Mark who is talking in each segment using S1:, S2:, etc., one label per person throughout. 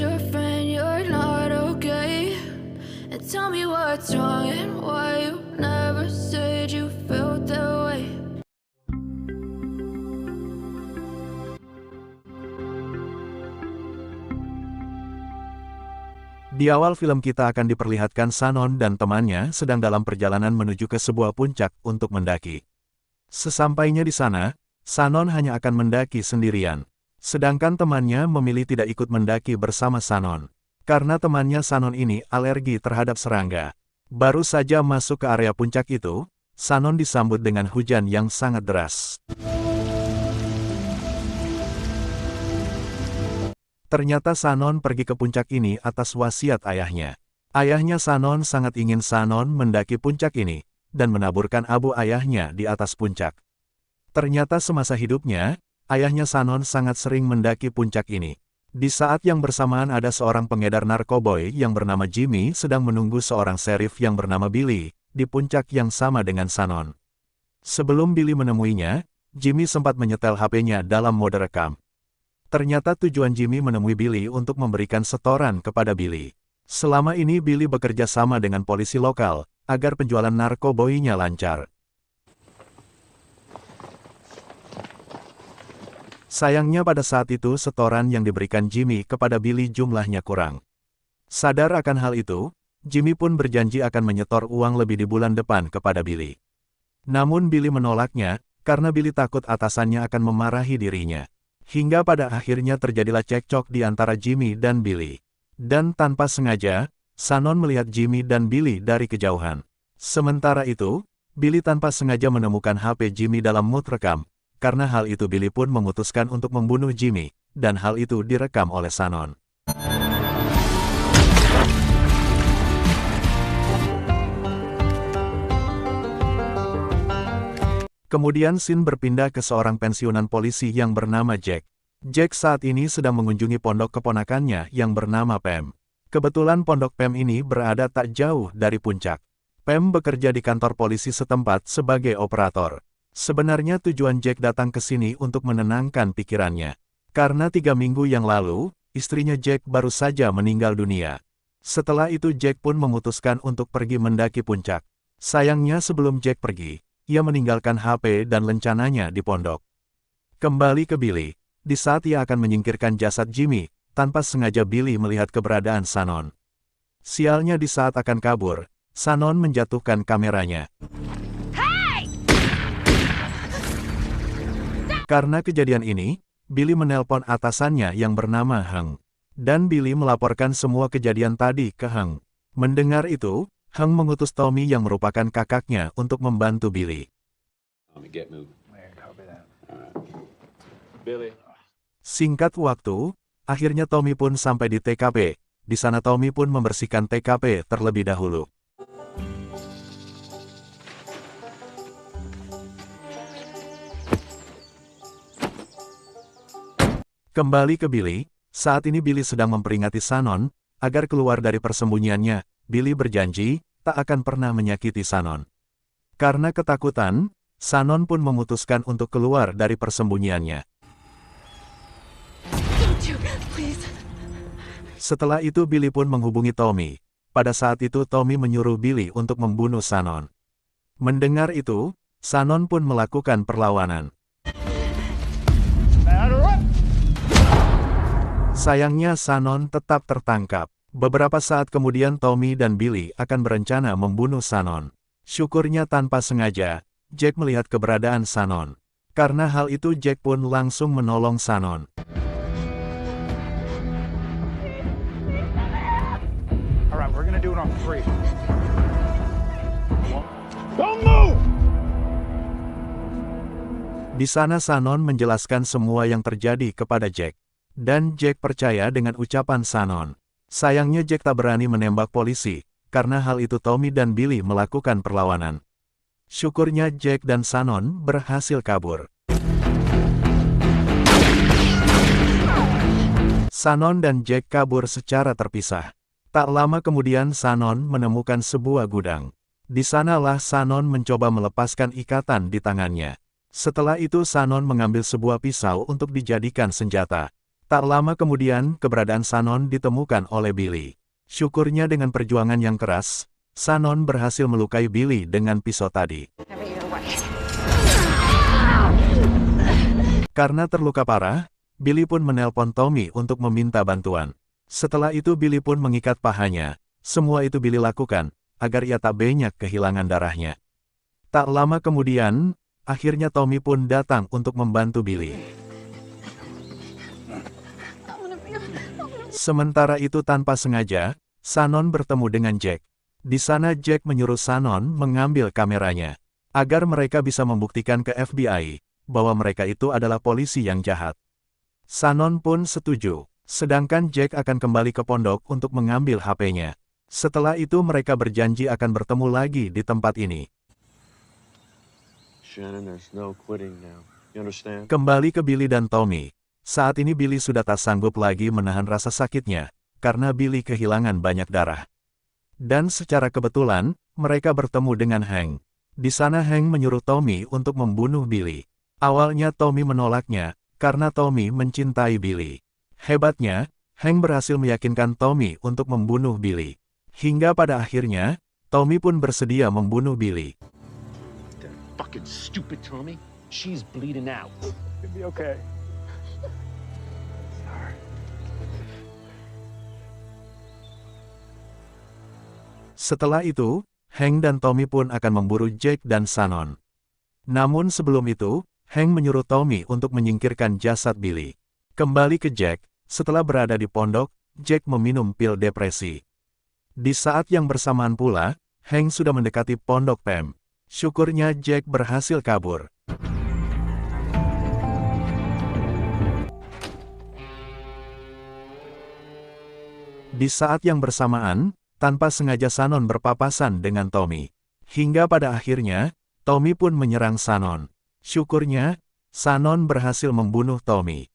S1: your friend, you're not okay. And tell me what's wrong and why you never said you felt that way.
S2: Di awal film kita akan diperlihatkan Shannon dan temannya sedang dalam perjalanan menuju ke sebuah puncak untuk mendaki. Sesampainya di sana, Shannon hanya akan mendaki sendirian. Sedangkan temannya memilih tidak ikut mendaki bersama Shannon. Karena temannya Shannon ini alergi terhadap serangga. Baru saja masuk ke area puncak itu, Shannon disambut dengan hujan yang sangat deras. Ternyata Shannon pergi ke puncak ini atas wasiat ayahnya. Ayahnya Shannon sangat ingin Shannon mendaki puncak ini, dan menaburkan abu ayahnya di atas puncak. Ternyata semasa hidupnya, ayahnya Shannon sangat sering mendaki puncak ini. Di saat yang bersamaan ada seorang pengedar narkoboy yang bernama Jimmy sedang menunggu seorang sheriff yang bernama Billy, di puncak yang sama dengan Shannon. Sebelum Billy menemuinya, Jimmy sempat menyetel HP-nya dalam mode rekam. Ternyata tujuan Jimmy menemui Billy untuk memberikan setoran kepada Billy. Selama ini Billy bekerja sama dengan polisi lokal, agar penjualan narkoboinya lancar. Sayangnya pada saat itu setoran yang diberikan Jimmy kepada Billy jumlahnya kurang. Sadar akan hal itu, Jimmy pun berjanji akan menyetor uang lebih di bulan depan kepada Billy. Namun Billy menolaknya, karena Billy takut atasannya akan memarahi dirinya. Hingga pada akhirnya terjadilah cekcok di antara Jimmy dan Billy. Dan tanpa sengaja, Shannon melihat Jimmy dan Billy dari kejauhan. Sementara itu, Billy tanpa sengaja menemukan HP Jimmy dalam mood rekam. Karena hal itu Billy pun memutuskan untuk membunuh Jimmy, dan hal itu direkam oleh Shannon. Kemudian scene berpindah ke seorang pensiunan polisi yang bernama Jack. Jack saat ini sedang mengunjungi pondok keponakannya yang bernama Pam. Kebetulan pondok Pam ini berada tak jauh dari puncak. Pam bekerja di kantor polisi setempat sebagai operator. Sebenarnya tujuan Jack datang ke sini untuk menenangkan pikirannya. Karena 3 minggu yang lalu, istrinya Jack baru saja meninggal dunia. Setelah itu Jack pun memutuskan untuk pergi mendaki puncak. Sayangnya sebelum Jack pergi, ia meninggalkan HP dan lencananya di pondok. Kembali ke Billy, di saat ia akan menyingkirkan jasad Jimmy, tanpa sengaja Billy melihat keberadaan Shannon. Sialnya di saat akan kabur, Shannon menjatuhkan kameranya. Karena kejadian ini, Billy menelpon atasannya yang bernama Heng. Dan Billy melaporkan semua kejadian tadi ke Heng. Mendengar itu, Heng mengutus Tommy yang merupakan kakaknya untuk membantu Billy. Singkat waktu, akhirnya Tommy pun sampai di TKP. Di sana Tommy pun membersihkan TKP terlebih dahulu. Kembali ke Billy, saat ini Billy sedang memperingati Shannon, agar keluar dari persembunyiannya. Billy berjanji, tak akan pernah menyakiti Shannon. Karena ketakutan, Shannon pun memutuskan untuk keluar dari persembunyiannya. Setelah itu Billy pun menghubungi Tommy. Pada saat itu Tommy menyuruh Billy untuk membunuh Shannon. Mendengar itu, Shannon pun melakukan perlawanan. Sayangnya Shannon tetap tertangkap. Beberapa saat kemudian Tommy dan Billy akan berencana membunuh Shannon. Syukurnya tanpa sengaja, Jack melihat keberadaan Shannon. Karena hal itu Jack pun langsung menolong Shannon. Di sana Shannon menjelaskan semua yang terjadi kepada Jack. Dan Jack percaya dengan ucapan Shannon. Sayangnya Jack tak berani menembak polisi, karena hal itu Tommy dan Billy melakukan perlawanan. Syukurnya Jack dan Shannon berhasil kabur. Shannon dan Jack kabur secara terpisah. Tak lama kemudian Shannon menemukan sebuah gudang. Di sanalah Shannon mencoba melepaskan ikatan di tangannya. Setelah itu Shannon mengambil sebuah pisau untuk dijadikan senjata. Tak lama kemudian, keberadaan Shannon ditemukan oleh Billy. Syukurnya dengan perjuangan yang keras, Shannon berhasil melukai Billy dengan pisau tadi. Karena terluka parah, Billy pun menelpon Tommy untuk meminta bantuan. Setelah itu Billy pun mengikat pahanya. Semua itu Billy lakukan, agar ia tak banyak kehilangan darahnya. Tak lama kemudian, akhirnya Tommy pun datang untuk membantu Billy. Sementara itu tanpa sengaja, Shannon bertemu dengan Jack. Di sana Jack menyuruh Shannon mengambil kameranya, agar mereka bisa membuktikan ke FBI, bahwa mereka itu adalah polisi yang jahat. Shannon pun setuju, sedangkan Jack akan kembali ke pondok untuk mengambil HP-nya. Setelah itu mereka berjanji akan bertemu lagi di tempat ini.
S3: Shannon, there's no quitting now. You understand?
S2: Kembali ke Billy dan Tommy. Saat ini Billy sudah tak sanggup lagi menahan rasa sakitnya, karena Billy kehilangan banyak darah. Dan secara kebetulan, mereka bertemu dengan Hank. Di sana Hank menyuruh Tommy untuk membunuh Billy. Awalnya Tommy menolaknya, karena Tommy mencintai Billy. Hebatnya, Hank berhasil meyakinkan Tommy untuk membunuh Billy. Hingga pada akhirnya, Tommy pun bersedia membunuh Billy.
S3: That fucking stupid Tommy. She's bleeding out.
S4: It'll be okay.
S2: Setelah itu, Hank dan Tommy pun akan memburu Jack dan Shannon. Namun sebelum itu, Hank menyuruh Tommy untuk menyingkirkan jasad Billy. Kembali ke Jack, setelah berada di pondok, Jack meminum pil depresi. Di saat yang bersamaan pula, Hank sudah mendekati pondok Pam. Syukurnya Jack berhasil kabur. Di saat yang bersamaan, tanpa sengaja Shannon berpapasan dengan Tommy. Hingga pada akhirnya, Tommy pun menyerang Shannon. Syukurnya, Shannon berhasil membunuh Tommy.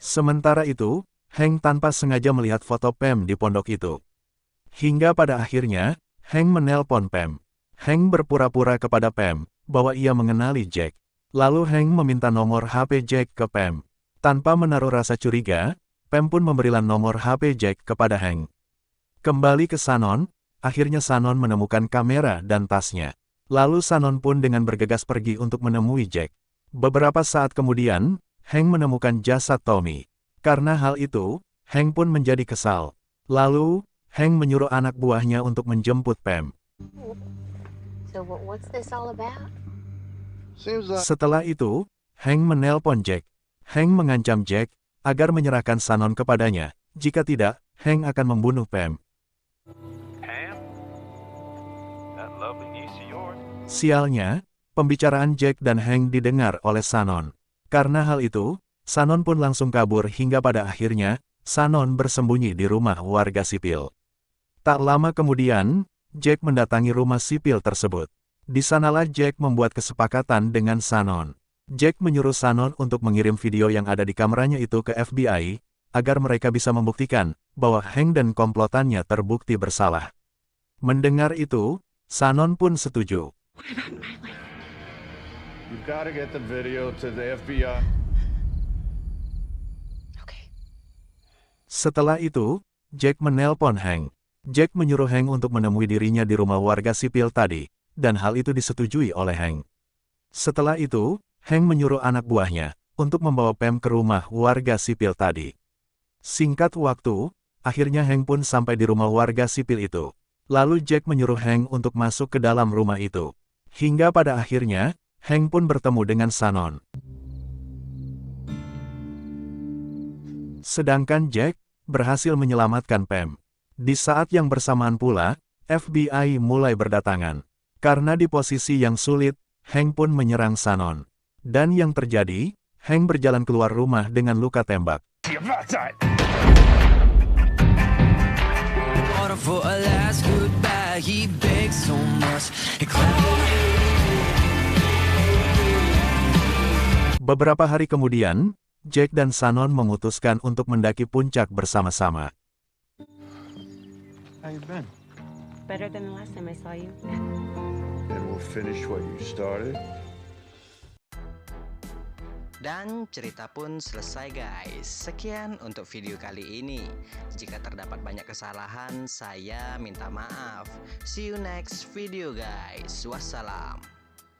S2: Sementara itu, Hank tanpa sengaja melihat foto Pam di pondok itu. Hingga pada akhirnya, Hank menelpon Pam. Hank berpura-pura kepada Pam, bahwa ia mengenali Jack. Lalu Hank meminta nomor HP Jack ke Pam. Tanpa menaruh rasa curiga, Pam pun memberikan nomor HP Jack kepada Hank. Kembali ke Shannon, akhirnya Shannon menemukan kamera dan tasnya. Lalu Shannon pun dengan bergegas pergi untuk menemui Jack. Beberapa saat kemudian, Hank menemukan jasad Tommy. Karena hal itu, Hank pun menjadi kesal. Lalu, Hank menyuruh anak buahnya untuk menjemput Pam.
S5: So what's this all about?
S3: Seems like
S2: Setelah itu, Hank menelpon Jack. Hank mengancam Jack agar menyerahkan Shannon kepadanya. Jika tidak, Hank akan membunuh Pam.
S4: Pam? That lovely niece of yours?
S2: Sialnya, pembicaraan Jack dan Hank didengar oleh Shannon. Karena hal itu, Shannon pun langsung kabur hingga pada akhirnya, Shannon bersembunyi di rumah warga sipil. Tak lama kemudian, Jack mendatangi rumah sipil tersebut. Di sanalah Jack membuat kesepakatan dengan Shannon. Jack menyuruh Shannon untuk mengirim video yang ada di kameranya itu ke FBI, agar mereka bisa membuktikan bahwa Hank dan komplotannya terbukti bersalah. Mendengar itu, Shannon pun setuju.
S6: You've got to get the video to the FBI.
S5: Okay.
S2: Setelah itu, Jack menelpon Hank. Jack menyuruh Hank untuk menemui dirinya di rumah warga sipil tadi, dan hal itu disetujui oleh Hank. Setelah itu, Hank menyuruh anak buahnya untuk membawa Pam ke rumah warga sipil tadi. Singkat waktu, akhirnya Hank pun sampai di rumah warga sipil itu. Lalu Jack menyuruh Hank untuk masuk ke dalam rumah itu. Hingga pada akhirnya, Hank pun bertemu dengan Shannon. Sedangkan Jack berhasil menyelamatkan Pam. Di saat yang bersamaan pula, FBI mulai berdatangan. Karena di posisi yang sulit, Hank pun menyerang Shannon. Dan yang terjadi, Hank berjalan keluar rumah dengan luka tembak. Beberapa hari kemudian, Jack dan Shannon memutuskan untuk mendaki puncak bersama-sama.
S6: How you been?
S7: Better than the last time I saw you.
S6: And we'll finish what you started.
S8: Dan cerita pun selesai guys. Sekian untuk video kali ini. Jika terdapat banyak kesalahan, saya minta maaf. See you next video guys. Wassalam.